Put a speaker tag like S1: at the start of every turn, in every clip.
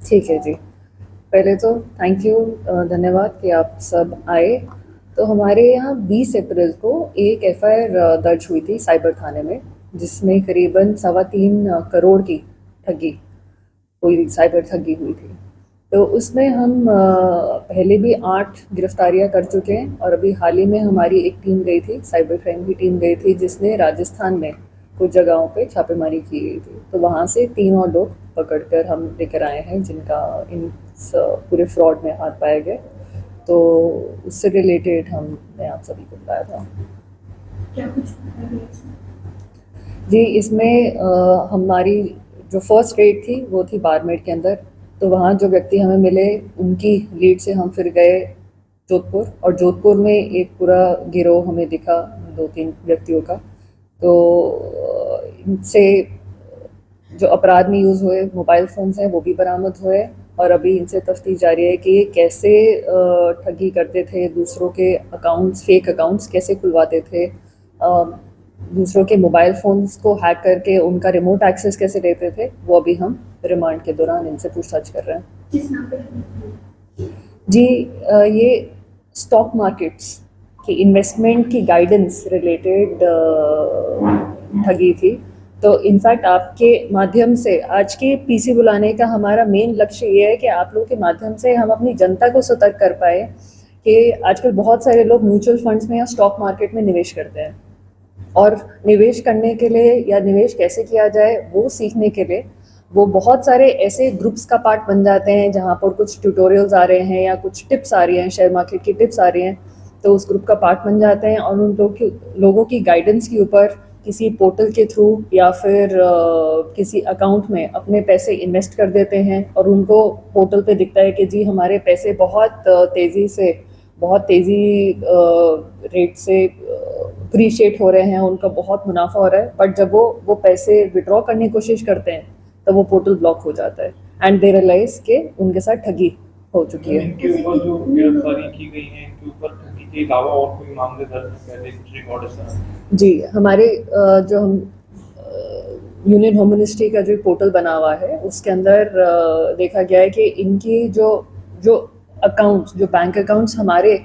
S1: ठीक है जी। पहले तो थैंक यू, धन्यवाद कि आप सब आए। तो हमारे यहाँ 20 अप्रैल को एक एफआईआर दर्ज हुई थी साइबर थाने में, जिसमें करीबन 3.25 करोड़ की ठगी हुई, साइबर ठगी हुई थी। तो उसमें हम पहले भी 8 गिरफ्तारियां कर चुके हैं, और अभी हाल ही में हमारी एक टीम गई थी, साइबर क्राइम की टीम गई थी, जिसने राजस्थान में कुछ जगहों पे छापेमारी की गई थी। तो वहाँ से 3 और लोग पकड़कर हम लेकर आए हैं, जिनका इन पूरे फ्रॉड में हाथ पाया गया। तो उससे रिलेटेड हमने आप सभी को बुलाया था।
S2: क्या कुछ पता है इसमें?
S1: जी, इसमें हमारी जो फर्स्ट रेड थी वो थी बाड़मेर के अंदर। तो वहाँ जो व्यक्ति हमें मिले, उनकी लीड से हम फिर गए जोधपुर, और जोधपुर में एक पूरा गिरोह हमें दिखा 2-3 व्यक्तियों का। तो इनसे जो अपराध में यूज़ हुए मोबाइल फ़ोन्स हैं वो भी बरामद हुए, और अभी इनसे तफ्तीश जारी है कि ये कैसे ठगी करते थे, दूसरों के अकाउंट्स, फेक अकाउंट्स कैसे खुलवाते थे, दूसरों के मोबाइल फ़ोन्स को हैक करके उनका रिमोट एक्सेस कैसे लेते थे, वो अभी हम रिमांड के दौरान इनसे पूछताछ कर रहे हैं।
S2: किस नाम पे है?
S1: जी, ये स्टॉक मार्केट्स की इन्वेस्टमेंट की गाइडेंस रिलेटेड ठगी थी। तो इनफैक्ट आपके माध्यम से आज के पीसी बुलाने का हमारा मेन लक्ष्य ये है कि आप लोगों के माध्यम से हम अपनी जनता को सतर्क कर पाए कि आजकल बहुत सारे लोग म्यूचुअल फंड्स में या स्टॉक मार्केट में निवेश करते हैं, और निवेश करने के लिए या निवेश कैसे किया जाए वो सीखने के लिए वो बहुत सारे ऐसे ग्रुप्स का पार्ट बन जाते हैं, जहाँ पर कुछ ट्यूटोरियल्स आ रहे हैं या कुछ टिप्स आ रही हैं, शेयर मार्केट की टिप्स आ रही हैं। तो उस ग्रुप का पार्ट बन जाते हैं, और उन लोगों की गाइडेंस के ऊपर किसी पोर्टल के थ्रू या फिर किसी अकाउंट में अपने पैसे इन्वेस्ट कर देते हैं, और उनको पोर्टल पे दिखता है कि जी हमारे पैसे बहुत तेज़ी रेट से अप्रिशिएट हो रहे हैं, उनका बहुत मुनाफा हो रहा है। बट जब वो पैसे विड्रॉ करने की कोशिश करते हैं, तब वो पोर्टल ब्लॉक हो जाता है, एंड दे रियलाइज के उनके साथ ठगी हो चुकी है।
S3: इनके ऊपर जो गिरफ्तारी की गई है, इनके ऊपर ठगी के अलावा और कोई मामले दर्ज है पहले कुछ रिकॉर्ड है?
S1: जी, हमारे जो हम यूनियन होम मिनिस्ट्री का जो पोर्टल बना हुआ है, उसके अंदर देखा गया है कि इनकी जो अकाउंट्स, जो बैंक अकाउंट्स हमारे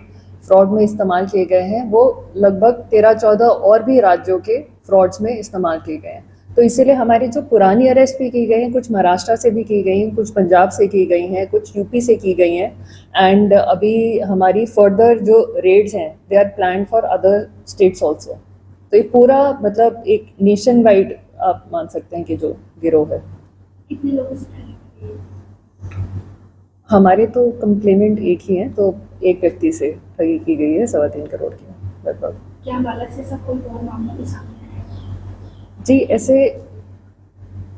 S1: फ्रॉड में इस्तेमाल किए गए हैं, वो लगभग 13-14 और भी राज्यों के फ्रॉड्स में इस्तेमाल किए गए हैं। तो इसीलिए हमारी जो पुरानी अरेस्ट भी की गई हैं, कुछ महाराष्ट्र से भी की गई हैं, कुछ पंजाब से की गई हैं, कुछ यूपी से की गई हैं, एंड अभी हमारी फर्दर जो रेड्स हैं they are plan for other states also. तो ये पूरा मतलब एक नेशन वाइड आप मान सकते हैं कि जो गिरोह है।
S2: कितने लोगों से ठगी हुई?
S1: हमारे तो कंप्लेनेंट एक ही हैं, तो एक व्यक्ति से ठगी की गई है 3.25 करोड़ की लगभग।
S2: क्या बालक से सब कोई और मामला भी सामने आया है?
S1: जी, ऐसे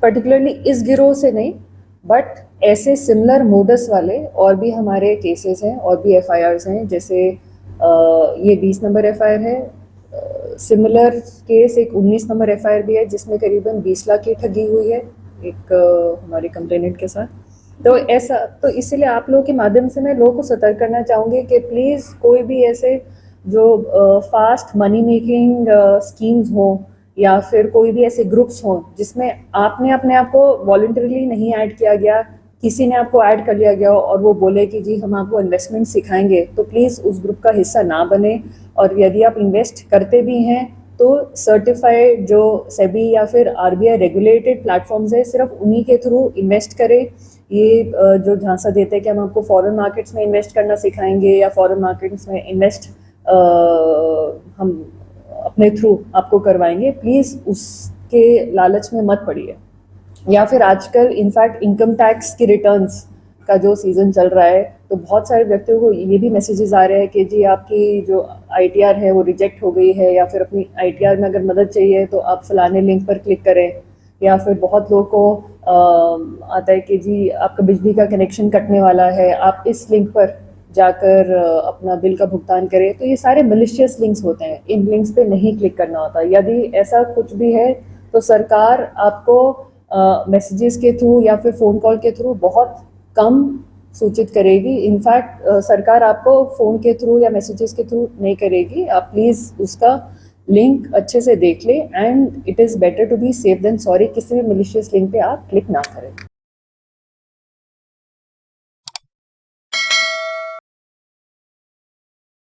S1: पर्टिकुलरली इस गिरोह से नहीं, बट ऐसे सिमिलर मोडस वाले और भी हमारे केसेस हैं, और भी एफआईआर्स हैं। जैसे ये 20 नंबर एफआईआर है, सिमिलर केस एक 19 नंबर एफआईआर भी है, जिसमें करीबन 20 लाख की ठगी हुई है एक हमारे कंप्लेनेंट के साथ। तो ऐसा, तो इसलिए आप लोगों के माध्यम से मैं लोगों को सतर्क करना चाहूँगी कि प्लीज़ कोई भी ऐसे जो फास्ट मनी मेकिंग स्कीम्स हों, या फिर कोई भी ऐसे ग्रुप्स हों जिसमें आपने अपने आप को वॉलंटरीली नहीं ऐड किया गया, किसी ने आपको ऐड कर लिया गया हो और वो बोले कि जी हम आपको इन्वेस्टमेंट सिखाएंगे, तो प्लीज़ उस ग्रुप का हिस्सा ना बने। और यदि आप इन्वेस्ट करते भी हैं तो सर्टिफाइड जो सेबी या फिर आरबीआई रेगुलेटेड प्लेटफॉर्म्स है, सिर्फ उन्हीं के थ्रू इन्वेस्ट करें। ये जो झांसा देते हैं कि हम आपको फॉरेन मार्केट्स में इन्वेस्ट करना सिखाएंगे या फॉरेन मार्केट्स में इन्वेस्ट हम अपने थ्रू आपको करवाएंगे, प्लीज़ उसके लालच में मत पड़िए। या फिर आजकल इनफैक्ट इनकम टैक्स की रिटर्न्स का जो सीज़न चल रहा है, तो बहुत सारे व्यक्तियों को ये भी मैसेजेस आ रहे हैं कि जी आपकी जो आईटीआर है वो रिजेक्ट हो गई है, या फिर अपनी आईटीआर में अगर मदद चाहिए तो आप फलाने लिंक पर क्लिक करें। या फिर बहुत लोगों को आता है कि जी आपका बिजली का कनेक्शन कटने वाला है, आप इस लिंक पर जाकर अपना बिल का भुगतान करें। तो ये सारे मलिशियस लिंक्स होते हैं, इन लिंक्स पे नहीं क्लिक करना होता। यदि ऐसा कुछ भी है तो सरकार आपको मैसेजेस के थ्रू या फिर फ़ोन कॉल के थ्रू बहुत कम सूचित करेगी। इनफैक्ट सरकार आपको फ़ोन के थ्रू या मैसेजेस के थ्रू नहीं करेगी। आप प्लीज़ उसका लिंक अच्छे से देख लें, and it is better to be safe than sorry. किसी भी मलिशियस लिंक पे आप क्लिक ना करें।